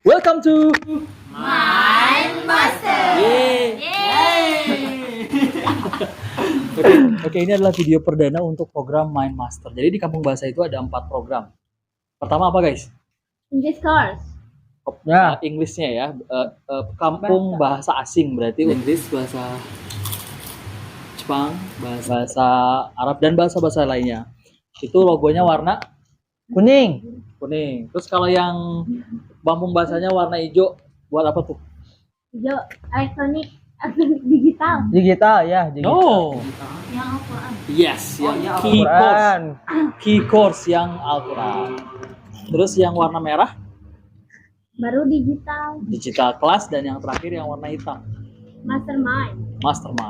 Welcome to Mind Master. Oke, ini adalah video perdana untuk program Mind Master. Jadi di Kampung Bahasa itu ada 4 program. Pertama apa guys? English course. Inggrisnya ya. Kampung Bahasa Asing berarti Inggris, bahasa Jepang, bahasa Arab dan bahasa-bahasa lainnya. Itu logonya warna Kuning. Terus kalau yang Kampung Bahasanya warna hijau, buat apa tuh? Hijau elektronik digital. Digital ya, digital. No. Yang Al-Quran. Yes, yang key course. Quran. Key course yang Al-Quran. Terus yang warna merah Baru digital. digital class, dan yang terakhir yang warna hitam Mastermind.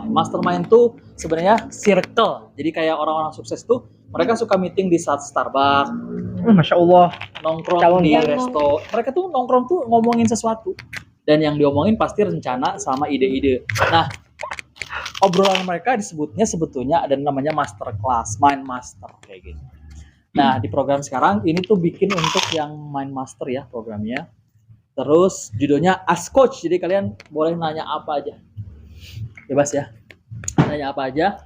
mastermind tuh sebenarnya circle. Jadi kayak orang-orang sukses tuh mereka suka meeting di saat Starbucks, Masya Allah. nongkrong Calon di banget. resto. Mereka tuh nongkrong tuh ngomongin sesuatu, dan yang diomongin pasti rencana sama ide-ide. Nah, obrolan mereka disebutnya sebetulnya ada namanya master class, mind master kayak gitu. Nah, di program sekarang ini tuh bikin untuk yang mind master ya programnya. Terus judulnya Ask Coach. Jadi kalian boleh nanya apa aja. Bebas ya. Nanya apa aja.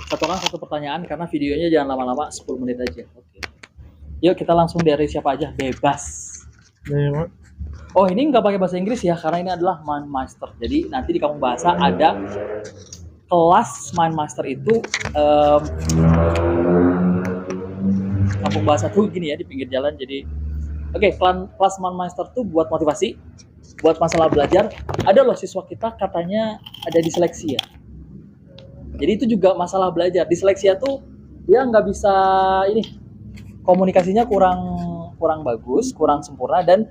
Satu orang satu pertanyaan karena videonya jangan lama-lama, 10 menit aja. Oke. Yuk kita langsung dari siapa aja, bebas. Oh, ini nggak pakai bahasa Inggris ya karena ini adalah Mind Master. Jadi nanti di Kampung Bahasa ada kelas Mind Master itu Kampung Bahasa tuh gini ya, di pinggir jalan. Jadi oke, kelas Mind Master tuh buat motivasi, buat masalah belajar. Ada loh siswa kita katanya ada diseleksi ya. Jadi itu juga masalah belajar. Disleksia tuh dia nggak bisa ini, komunikasinya kurang bagus, kurang sempurna, dan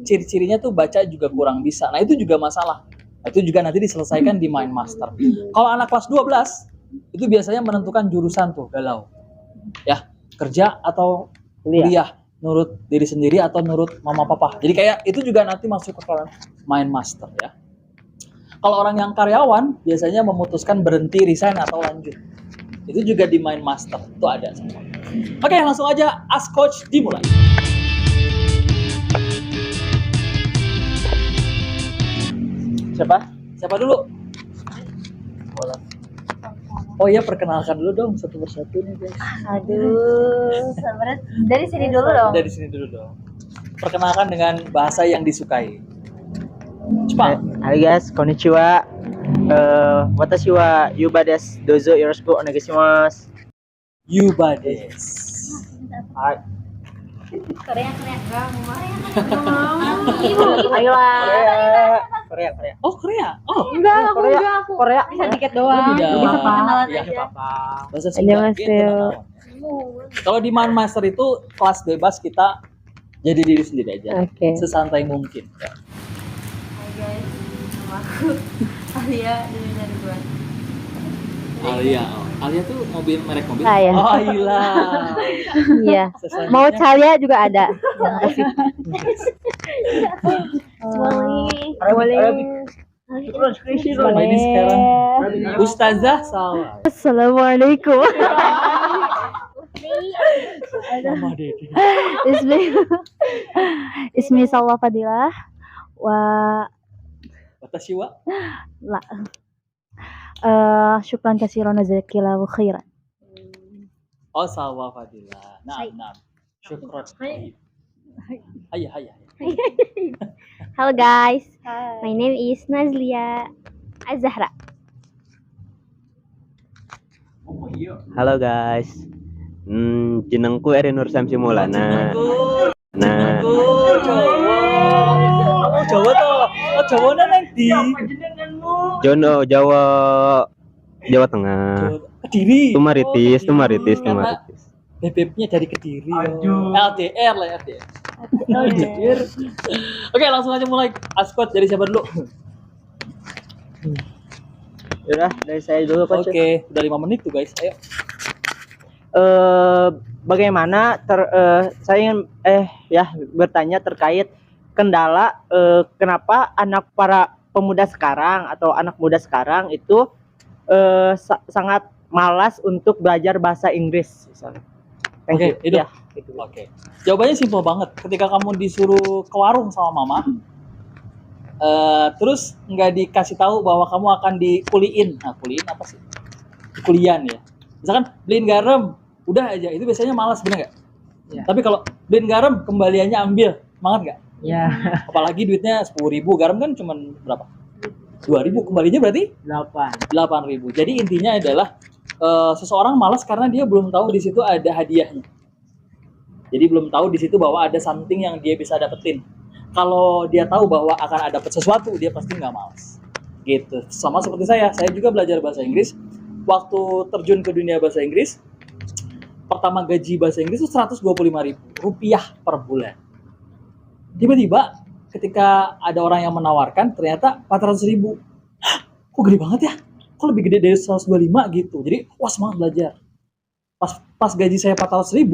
ciri-cirinya tuh baca juga kurang bisa. Nah itu juga masalah. Nah, itu juga nanti diselesaikan di Mind Master. Kalau anak kelas 12 itu biasanya menentukan jurusan tuh galau. Ya, kerja atau kuliah, nurut diri sendiri atau nurut mama papa. Jadi kayak itu juga nanti masuk ke Mind Master ya. Kalau orang yang karyawan biasanya memutuskan berhenti, resign atau lanjut. Itu juga di Mind Master itu ada semua. Oke, langsung aja Ask Coach dimulai. Siapa dulu? Oh iya, perkenalkan dulu dong satu persatu nih guys. Aduh, sabar. Dari sini dulu dong. Dari sini dulu dong. Perkenalkan dengan bahasa yang disukai. Cepat. Hai guys, konnichiwa. Watashi wa Yuba desu. Dozo yoroshiku onegaishimasu. Yubades. Hai. Korea. Ayolah. Korea. Oh, Korea. Oh, Enggak, Korea. aku. Korea. Bisa dikit doang. tidak. Bisa perkenalan Iya, aja. Apa? bahasa Sunda. Kalau di Mind Master itu kelas bebas, kita jadi diri sendiri aja. Oke. Sesantai mungkin. Hai guys, nama aku Alia dari Gua. Alia. Alia tuh merek mobil. Ah, ya. Oh, Aila. Iya. Selanjutnya, Mau Calia juga ada. Boleh. Sama ini sekarang Ustazah Salwa. Assalamualaikum. Mama Dede. Ismi Salwa Fadilah. Watashi wa La. Syukran kasiran jazakillahu khairan. Oh, Salwa Fadila. Nah. Syukron. Ayah. Hello guys. My name is Nazlia Azahra. Oh iya. Halo guys, jenengku Eri Nur Samsi Maulana. Nah, Jawa tuh. Oh, Jawa nang di Jono Jawa Tengah. Kediri. Tumaritis. Karena bebeknya dari Kediri. LDR lah, LDR. Oke, langsung aja mulai. Askot dari siapa dulu? Udah, dari saya dulu coach. Oke, udah 5 menit tuh guys. Ayo. Bagaimana saya ingin bertanya terkait kendala kenapa para pemuda sekarang atau anak muda sekarang itu sangat malas untuk belajar bahasa Inggris misalnya. Oke, itu. Ya, Oke. Jawabannya simpel banget. Ketika kamu disuruh ke warung sama mama, Terus nggak dikasih tahu bahwa kamu akan dikuliin. Nah, kuliin apa sih? Kulian ya. Misalkan beliin garam, udah aja. Itu biasanya malas, bener nggak? Ya. Tapi kalau beliin garam, kembaliannya ambil, semangat nggak? Ya, Apalagi duitnya 10.000, garam kan cuma berapa? 2.000, kembalinya berarti 8. 8.000. Jadi intinya adalah seseorang malas karena dia belum tahu di situ ada hadiahnya. Jadi belum tahu di situ bahwa ada something yang dia bisa dapetin. Kalau dia tahu bahwa akan ada sesuatu, dia pasti nggak malas. Gitu. Sama seperti saya juga belajar bahasa Inggris. Waktu terjun ke dunia bahasa Inggris, pertama gaji bahasa Inggris itu 125.000 rupiah per bulan. Tiba-tiba ketika ada orang yang menawarkan, ternyata 400.000. Hah, kok gede banget ya? Kok lebih gede dari 125 gitu. Jadi, wah semangat belajar. Pas gaji saya 400.000,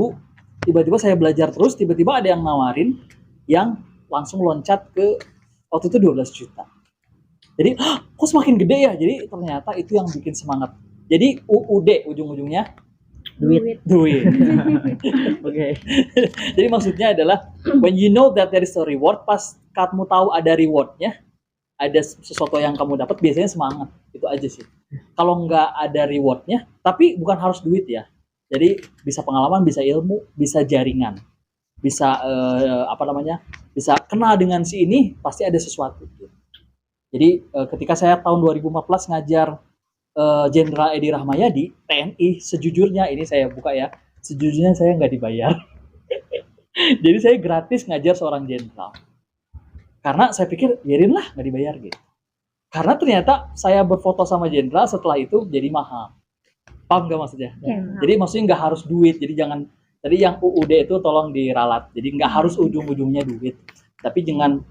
tiba-tiba saya belajar terus, tiba-tiba ada yang nawarin yang langsung loncat ke waktu itu 12 juta. Jadi, kok semakin gede ya? Jadi ternyata itu yang bikin semangat. Jadi UUD ujung-ujungnya Duit. Oke. Jadi maksudnya adalah when you know that there is a reward, pas kamu tahu ada rewardnya, ada sesuatu yang kamu dapat, biasanya semangat. Itu aja sih. Kalau nggak ada rewardnya, tapi bukan harus duit ya. Jadi bisa pengalaman, bisa ilmu, bisa jaringan, bisa bisa kenal dengan si ini, pasti ada sesuatu. Jadi ketika saya tahun 2014 ngajar Jenderal Edi Rahmayadi, TNI, sejujurnya ini saya buka ya, sejujurnya saya nggak dibayar. Jadi saya gratis ngajar seorang jenderal. Karena saya pikir, biarin lah nggak dibayar gitu. Karena ternyata saya berfoto sama jenderal setelah itu jadi mahal. Paham nggak maksudnya? Ya. Jadi maksudnya nggak harus duit. Jadi jangan, tadi yang UUD itu tolong diralat. Jadi nggak harus ujung-ujungnya duit. Tapi jangan,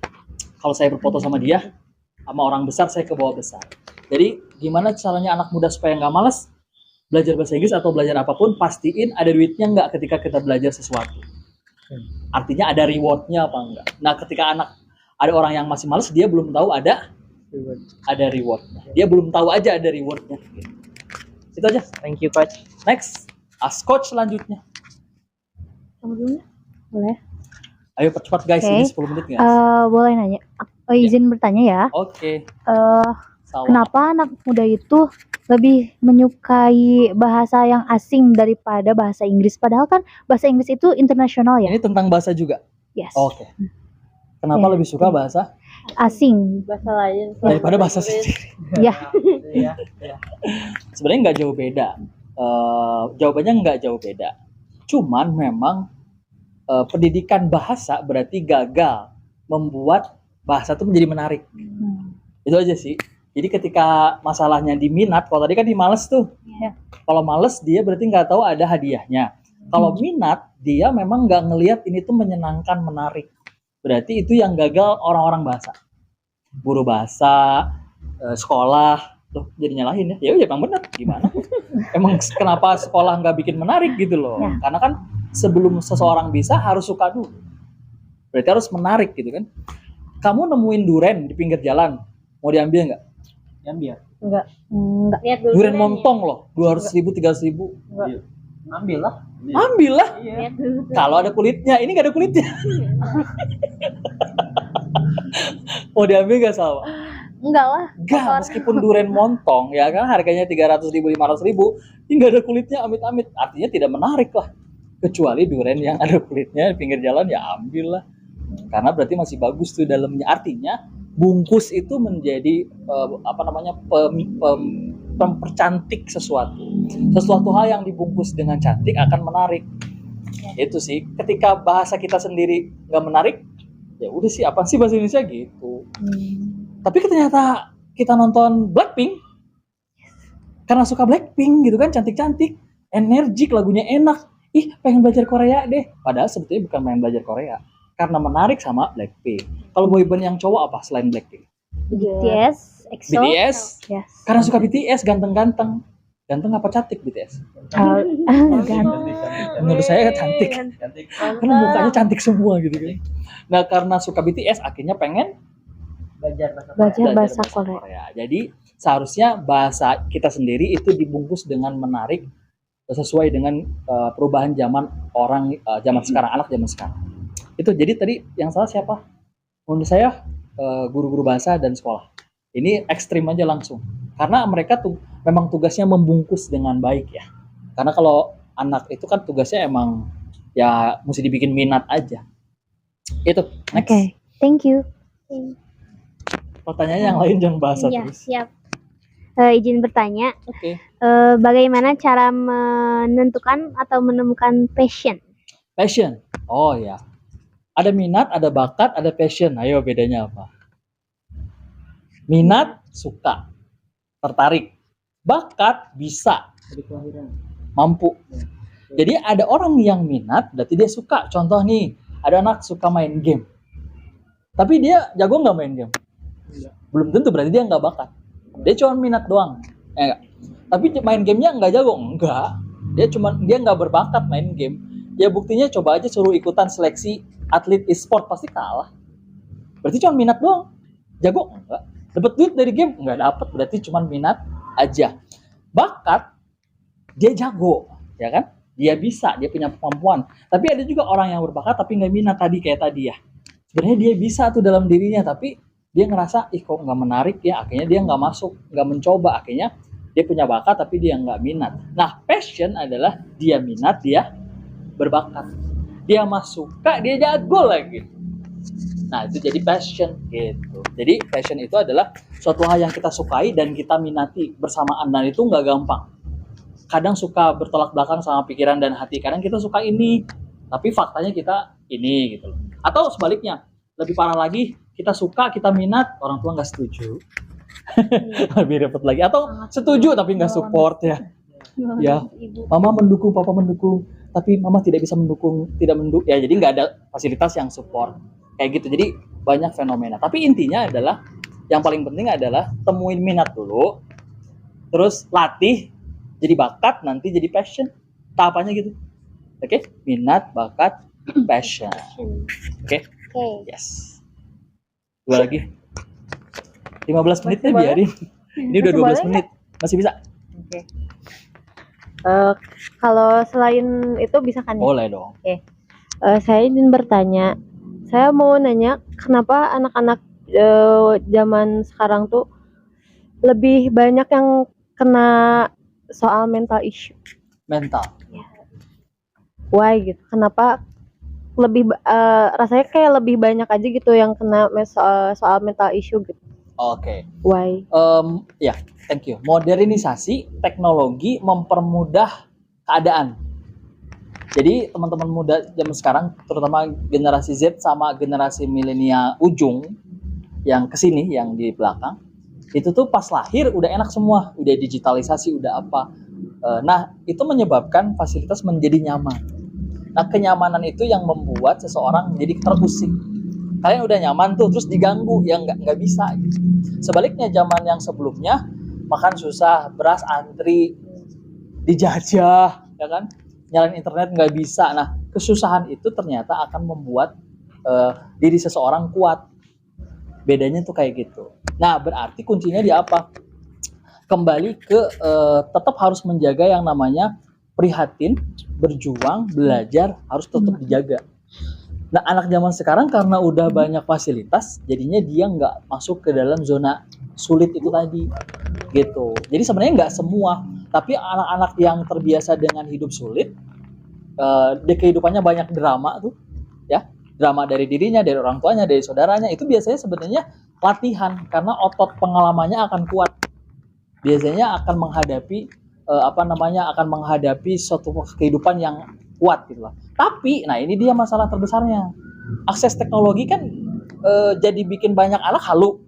kalau saya berfoto sama dia, sama orang besar, saya ke bawah besar. Jadi gimana caranya anak muda supaya nggak malas belajar bahasa Inggris atau belajar apapun, pastiin ada duitnya nggak ketika kita belajar sesuatu. Artinya ada rewardnya apa enggak. Nah ketika ada orang yang masih malas, dia belum tahu ada rewardnya. Dia belum tahu aja ada rewardnya. Itu aja. Thank you coach. Next, ask coach selanjutnya. Kamu dulu ya? Boleh. Ayo percepat guys, Oke. ini 10 menit guys. Boleh nanya? Izin bertanya ya. Oke. Salah. Kenapa anak muda itu lebih menyukai bahasa yang asing daripada bahasa Inggris? Padahal kan bahasa Inggris itu internasional ya. Ini tentang bahasa juga. Yes. Oke. Kenapa Ya. lebih suka bahasa Asing. Bahasa lain. daripada bahasa sendiri? Ya. Sebenarnya nggak jauh beda. Jawabannya nggak jauh beda. Cuman memang pendidikan bahasa berarti gagal membuat bahasa itu menjadi menarik. Itu aja sih. Jadi ketika masalahnya di minat, kalau tadi kan di males tuh. Iya. Kalau males dia berarti nggak tahu ada hadiahnya. Kalau minat dia memang nggak ngelihat ini tuh menyenangkan, menarik. Berarti itu yang gagal orang-orang bahasa. Guru bahasa, sekolah, tuh jadi nyalahin ya. Ya emang benar, gimana? Emang kenapa sekolah nggak bikin menarik gitu loh? Ya. Karena kan sebelum seseorang bisa harus suka dulu. Berarti harus menarik gitu kan. Kamu nemuin duren di pinggir jalan, mau diambil nggak? Ambil. Enggak. Lihat dulu. Duren montong loh, 200.000, 300.000. Ambil lah. Ambil lah. Lihat dulu. Kalau ada kulitnya, ini nggak ada kulitnya. Mau diambil nggak sama? Enggak lah. Enggak, meskipun duren montong ya kan harganya 300.000, 500.000, ini nggak ada kulitnya, amit-amit. Artinya tidak menarik lah. Kecuali duren yang ada kulitnya di pinggir jalan ya ambil lah. Karena berarti masih bagus tuh dalamnya. Artinya bungkus itu menjadi mempercantik sesuatu hal yang dibungkus dengan cantik akan menarik. Itu sih ketika bahasa kita sendiri nggak menarik, ya udah sih apa sih bahasa Indonesia gitu. Tapi ternyata kita nonton Blackpink karena suka Blackpink gitu kan, cantik-cantik, energik, lagunya enak, pengen belajar Korea deh, padahal sebetulnya bukan pengen belajar Korea karena menarik sama Blackpink. Kalau boyband yang cowok apa selain Blackpink? BTS, EXO. BTS. Yes. Karena suka BTS, ganteng-ganteng. Ganteng apa cantik BTS? Ganteng. Menurut saya cantik. Karena mukanya cantik semua gitu kan. Nah karena suka BTS akhirnya pengen Belajar Belajar bahasa bahasa Korea. Jadi seharusnya bahasa kita sendiri itu dibungkus dengan menarik sesuai dengan perubahan zaman orang zaman sekarang, anak zaman sekarang. Itu jadi tadi yang salah siapa? Menurut saya guru-guru bahasa dan sekolah. Ini ekstrim aja langsung. Karena mereka tuh memang tugasnya membungkus dengan baik ya. Karena kalau anak itu kan tugasnya emang ya mesti dibikin minat aja. Itu next. Oke, thank you. Pertanyaan yang lain jangan bahasa Iya, terus. siap. Izin bertanya, Oke. bagaimana cara menentukan atau menemukan passion? Passion. Oh ya. Ada minat, ada bakat, ada passion. Ayo bedanya apa? Minat, suka, tertarik. Bakat, bisa, mampu. Jadi ada orang yang minat, berarti dia suka. Contoh nih, ada anak suka main game. Tapi dia jago nggak main game? Belum tentu, berarti dia nggak bakat. Dia cuma minat doang. Ya, tapi main gamenya nggak jago? Enggak. Dia nggak berbakat main game. Ya buktinya coba aja suruh ikutan seleksi atlet e-sport, pasti kalah. Berarti cuma minat doang. Jago? Enggak. Dapat duit dari game? Enggak dapat, berarti cuma minat aja. Bakat, dia jago, ya kan? Dia bisa, dia punya kemampuan. Tapi ada juga orang yang berbakat tapi nggak minat kayak tadi ya. Sebenarnya dia bisa tuh dalam dirinya, tapi dia ngerasa, kok nggak menarik ya, akhirnya dia nggak masuk, nggak mencoba, akhirnya dia punya bakat tapi dia nggak minat. Nah, passion adalah dia minat, dia berbakat. Dia masuk, dia jago lagi. Nah, itu jadi passion gitu. Jadi passion itu adalah suatu hal yang kita sukai dan kita minati bersamaan, dan itu nggak gampang. Kadang suka bertolak belakang sama pikiran dan hati. Kadang kita suka ini, tapi faktanya kita ini gitu loh. Atau sebaliknya, lebih parah lagi, kita suka, kita minat, orang tua nggak setuju. Lebih repot lagi. Atau setuju tapi nggak support ya. Ya, mama mendukung, papa mendukung, tapi mama tidak bisa mendukung, tidak mendukung. Ya, jadi nggak ada fasilitas yang support. Kayak gitu. Jadi banyak fenomena. Tapi intinya adalah, yang paling penting adalah temuin minat dulu, terus latih, jadi bakat, nanti jadi passion. Tahapannya gitu. Oke? Minat, bakat, passion. Oke? Yes. Dua lagi. 15 menit nih biarin. Ini udah 12 menit. Masih bisa? Oke. Kalau selain itu bisa kan ya? Boleh dong. Saya ingin bertanya, saya mau nanya kenapa anak-anak zaman sekarang tuh lebih banyak yang kena soal mental issue. Mental. Why gitu? Kenapa lebih rasanya kayak lebih banyak aja gitu yang kena soal mental issue gitu. Oke. Why? Ya, thank you. Modernisasi teknologi mempermudah keadaan. Jadi teman-teman muda zaman sekarang, terutama generasi Z sama generasi milenial ujung yang kesini, yang di belakang, itu tuh pas lahir udah enak semua, udah digitalisasi, udah apa. Nah, itu menyebabkan fasilitas menjadi nyaman. Nah, kenyamanan itu yang membuat seseorang menjadi terusik. Kalian udah nyaman tuh, terus diganggu, ya nggak bisa. Gitu. Sebaliknya zaman yang sebelumnya, makan susah, beras antri, dijajah, ya kan? Nyalain internet nggak bisa. Nah, kesusahan itu ternyata akan membuat diri seseorang kuat. Bedanya tuh kayak gitu. Nah, berarti kuncinya di apa? Kembali ke tetap harus menjaga yang namanya prihatin, berjuang, belajar, harus tetap dijaga. Nah, anak zaman sekarang karena udah banyak fasilitas, jadinya dia nggak masuk ke dalam zona sulit itu tadi, gitu. Jadi sebenarnya nggak semua, tapi anak-anak yang terbiasa dengan hidup sulit, di kehidupannya banyak drama tuh, ya, drama dari dirinya, dari orang tuanya, dari saudaranya, itu biasanya sebenarnya latihan, karena otot pengalamannya akan kuat. Biasanya akan menghadapi akan menghadapi suatu kehidupan yang kuat gitu lah. Tapi, nah ini dia masalah terbesarnya. Akses teknologi kan jadi bikin banyak anak halu.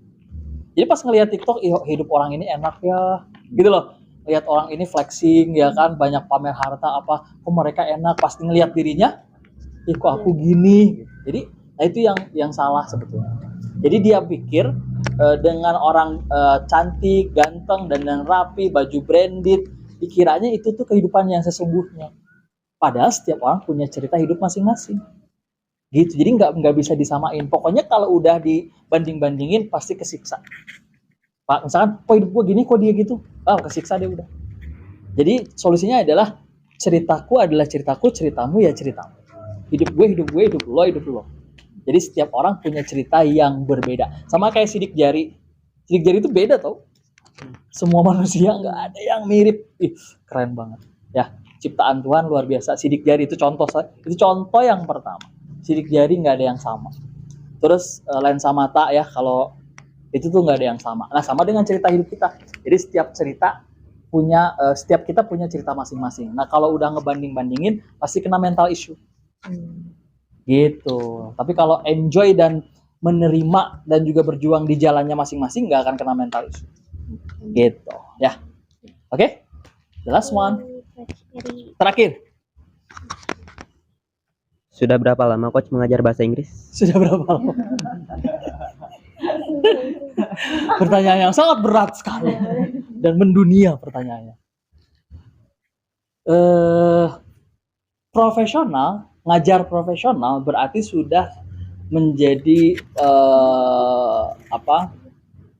Jadi pas ngelihat TikTok, hidup orang ini enak ya, gitu loh. Lihat orang ini flexing ya kan, banyak pamer harta apa, kok mereka enak. Pasti ngelihat dirinya, kok aku gini. Jadi, nah itu yang salah sebetulnya. Jadi dia pikir dengan orang cantik, ganteng, dan rapi, baju branded, dikiranya itu tuh kehidupan yang sesungguhnya. Padahal setiap orang punya cerita hidup masing-masing. Gitu. Jadi nggak bisa disamain. Pokoknya kalau udah dibanding-bandingin pasti kesiksa. Pak, misalkan, kok hidup gue gini, kok dia gitu? Kesiksa deh udah. Jadi solusinya adalah ceritaku adalah ceritaku, ceritamu ya ceritamu. Hidup gue, hidup lo. Jadi setiap orang punya cerita yang berbeda. Sama kayak sidik jari. Sidik jari itu beda tau. Semua manusia nggak ada yang mirip. Ih, keren banget. Ya, ciptaan Tuhan luar biasa. Sidik jari itu contoh yang pertama. Sidik jari nggak ada yang sama. Terus lensa mata ya, kalau itu tuh nggak ada yang sama. Nah, sama dengan cerita hidup kita. Jadi setiap kita punya cerita masing-masing. Nah, kalau udah ngebanding-bandingin pasti kena mental issue. Gitu. Tapi kalau enjoy dan menerima dan juga berjuang di jalannya masing-masing, nggak akan kena mental issue. Gitu ya. Oke, the last one. Terakhir. Sudah berapa lama coach mengajar bahasa Inggris? Sudah berapa lama? Pertanyaan yang sangat berat sekali dan mendunia pertanyaannya. Profesional, ngajar profesional berarti sudah menjadi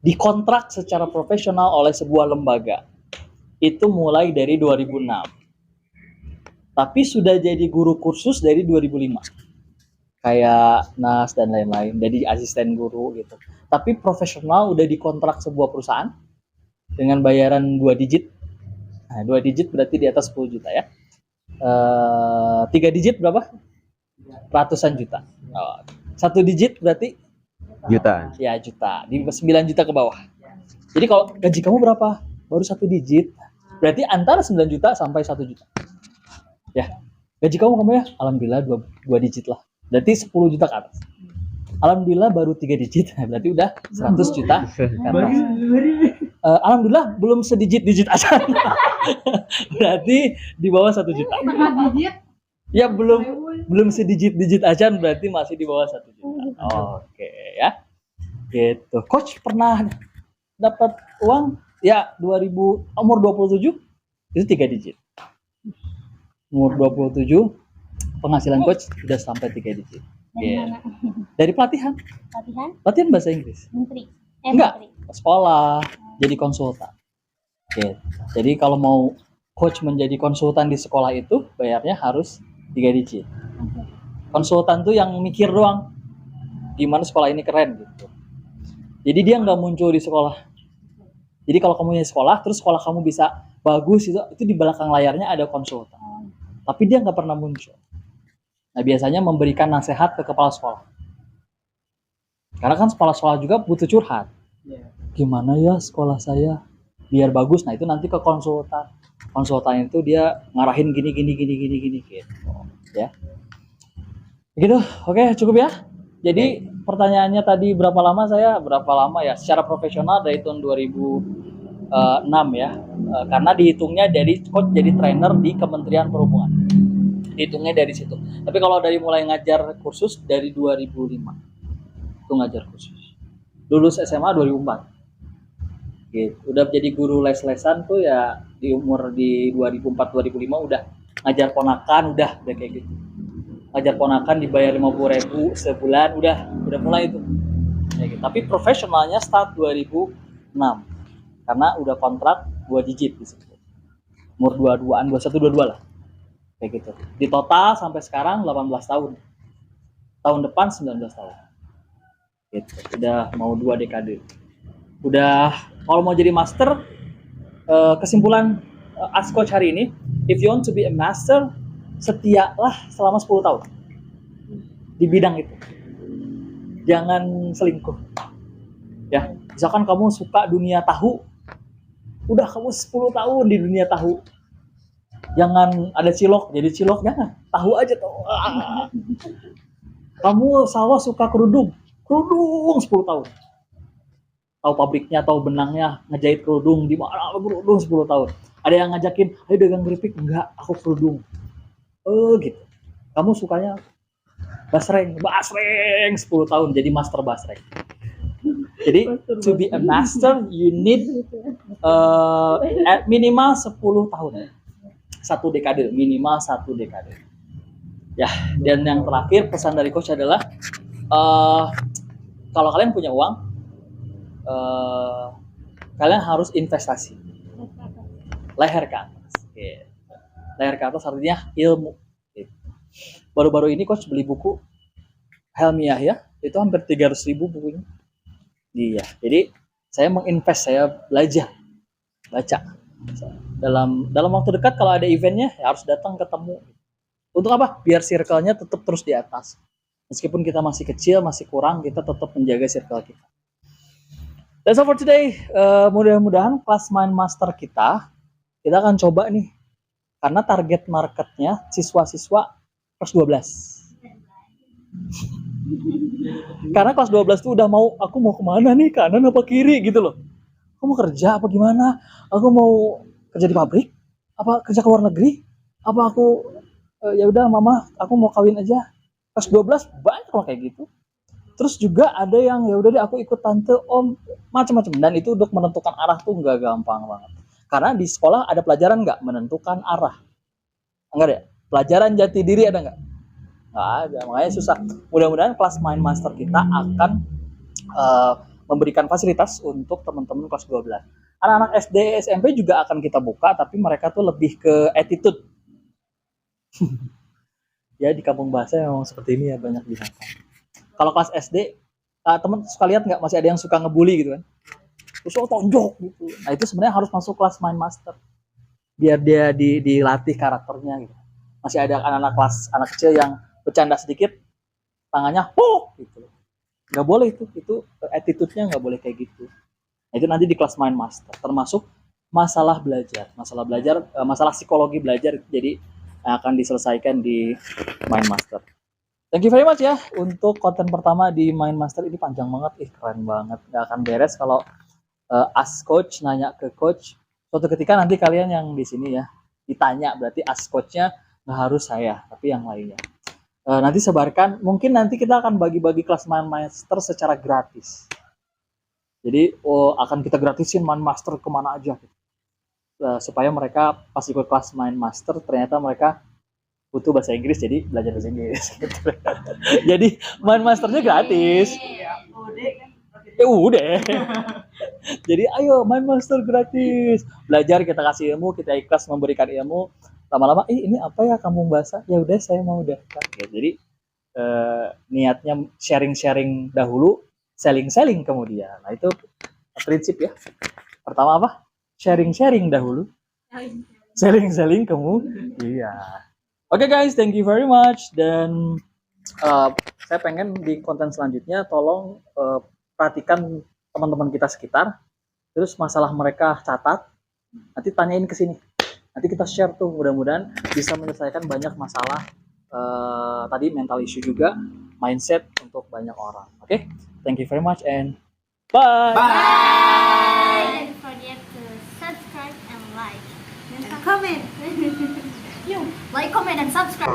dikontrak secara profesional oleh sebuah lembaga. Itu mulai dari 2006. Tapi sudah jadi guru kursus dari 2005. Kayak NAS dan lain-lain, jadi asisten guru gitu. Tapi profesional udah dikontrak sebuah perusahaan dengan bayaran 2 digit. Nah, 2 digit berarti di atas 10 juta ya. 3 digit berapa? Ratusan juta. 1 digit berarti Jutaan. ya juta. Di 9 juta ke bawah. Jadi kalau gaji kamu berapa? Baru 1 digit. Berarti antara 9 juta sampai 1 juta. Ya. Gaji kamu ya? Alhamdulillah 2 digit lah. Berarti 10 juta ke atas. Alhamdulillah baru 3 digit. Berarti udah 100 juta ke atas. Alhamdulillah belum sedigit-digit aja. Berarti di bawah 1 juta. Ya belum sedigit-digit aja, berarti masih di bawah 1 juta. Oke ya. Gitu. Coach pernah dapat uang ya umur 27 itu 3 digit. Umur 27 penghasilan coach udah sampai 3 digit. Yeah. Dari pelatihan bahasa Inggris. Enggak, sekolah jadi konsultan. Okay. Jadi kalau mau coach menjadi konsultan di sekolah itu bayarnya harus 3 digit. Konsultan tuh yang mikir doang gimana sekolah ini keren gitu. Jadi dia nggak muncul di sekolah. Jadi kalau kamu di sekolah terus sekolah kamu bisa bagus itu di belakang layarnya ada konsultan. Tapi dia nggak pernah muncul. Nah, biasanya memberikan nasihat ke kepala sekolah. Karena kan kepala sekolah juga butuh curhat. Gimana ya sekolah saya biar bagus? Nah, itu nanti ke konsultan. Konsultan itu dia ngarahin gini gitu. Ya. Begitu. Oke, cukup ya. Jadi pertanyaannya tadi berapa lama ya secara profesional dari tahun 2006 ya. Karena dihitungnya dari coach jadi trainer di Kementerian Perhubungan. Dihitungnya dari situ. Tapi kalau dari mulai ngajar kursus dari 2005. Itu ngajar kursus. Lulus SMA 2004. Gitu. Udah jadi guru les-lesan tuh ya di 2004-2005 udah ngajar ponakan udah kayak gitu. Ngajar ponakan dibayar 50.000 sebulan udah mulai itu. Ya, gitu. Tapi profesionalnya start 2006. Karena udah kontrak 2 digit di situ. Umur 22-an, 21 22 lah. Kayak gitu. Di total sampai sekarang 18 tahun. Tahun depan 19 tahun. Gitu. Udah mau 2 dekade. Udah kalau mau jadi master, kesimpulan Ask Coach hari ini, if you want to be a master, setialah selama 10 tahun di bidang itu. Jangan selingkuh. Ya, misalkan kamu suka dunia tahu, udah kamu 10 tahun di dunia tahu. Jangan ada cilok, jadi cilok jangan. Tahu aja tuh. Kamu sawah suka kerudung 10 tahun. Tahu pabriknya, tahu benangnya, ngejahit kerudung di mana kerudung 10 tahun. Ada yang ngajakin, ayo dagang keripik, enggak, aku kerudung. Gitu. Kamu sukanya basreng 10 tahun jadi master basreng. Jadi to be a master you need at minimal 10 tahun. 1 dekade, minimal 1 dekade. Ya, dan yang terakhir pesan dari coach adalah kalau kalian punya uang, kalian harus investasi. Leher ke atas. Okay. Leher ke atas artinya ilmu. Baru-baru ini coach beli buku Helmiah ya, itu hampir 300.000 bukunya. Iya, jadi saya menginvest, saya belajar baca. Dalam waktu dekat kalau ada eventnya ya harus datang ketemu. Untuk apa? Biar circle-nya tetap terus di atas. Meskipun kita masih kecil, masih kurang, kita tetap menjaga circle kita. That's all for today. Mudah-mudahan kelas Mind Master kita akan coba nih. Karena target marketnya siswa-siswa kelas 12. Karena kelas 12 tuh udah mau, aku mau kemana nih, kanan apa kiri gitu loh. Aku mau kerja apa gimana? Aku mau kerja di pabrik? Apa kerja ke luar negeri? Apa aku ya udah mama, aku mau kawin aja. Kelas 12 banyak loh kayak gitu. Terus juga ada yang ya udah deh aku ikut tante, om, macam-macam. Dan itu untuk menentukan arah tuh nggak gampang banget. Karena di sekolah ada pelajaran nggak menentukan arah? Enggak deh. Pelajaran jati diri ada nggak? Nggak ada, makanya susah. Mudah-mudahan kelas Mind Master kita akan memberikan fasilitas untuk teman-teman kelas 12. Anak-anak SD, SMP juga akan kita buka, tapi mereka tuh lebih ke attitude. Ya di kampung bahasa memang seperti ini ya, banyak binatang. Kalau kelas SD, teman suka lihat nggak masih ada yang suka ngebully gitu kan? Terus tonjok gitu. Nah itu sebenarnya harus masuk kelas Mind Master, biar dia dilatih karakternya gitu. Masih ada anak-anak kelas anak kecil yang bercanda sedikit, tangannya gitu. Nggak boleh itu attitude-nya nggak boleh kayak gitu. Nah, itu nanti di kelas Mind Master, termasuk masalah belajar, masalah psikologi belajar, jadi akan diselesaikan di Mind Master. Thank you very much ya untuk konten pertama di Mind Master. Ini panjang banget, keren banget. Nggak akan beres kalau ask coach, nanya ke coach. Suatu ketika nanti kalian yang di sini ya ditanya, berarti ask coach-nya nggak harus saya, tapi yang lainnya. Nanti sebarkan, mungkin nanti kita akan bagi-bagi kelas Mind Master secara gratis. Jadi akan kita gratisin Mind Master kemana aja gitu. Supaya mereka pas ikut kelas Mind Master ternyata mereka butuh bahasa Inggris, jadi belajar bahasa Inggris gitu. Jadi Mind Masternya gratis. Ya udah. Jadi ayo Mind Master gratis. Belajar, kita kasih ilmu, kita ikhlas memberikan ilmu. Lama-lama ini apa ya kamu bahasa? Ya udah saya mau daftar. Ya, jadi niatnya sharing-sharing dahulu, selling-selling kemudian. Nah itu prinsip ya. Pertama apa? Sharing-sharing dahulu, selling-selling kemudian. Iya. Oke guys, thank you very much. Dan saya pengen di konten selanjutnya tolong perhatikan teman-teman kita sekitar. Terus masalah mereka catat, nanti tanyain ke sini. Nanti kita share tuh, mudah-mudahan bisa menyelesaikan banyak masalah tadi, mental issue juga, mindset untuk banyak orang. Oke, thank you very much and bye. Don't forget to subscribe and like and comment. Like, comment, and subscribe.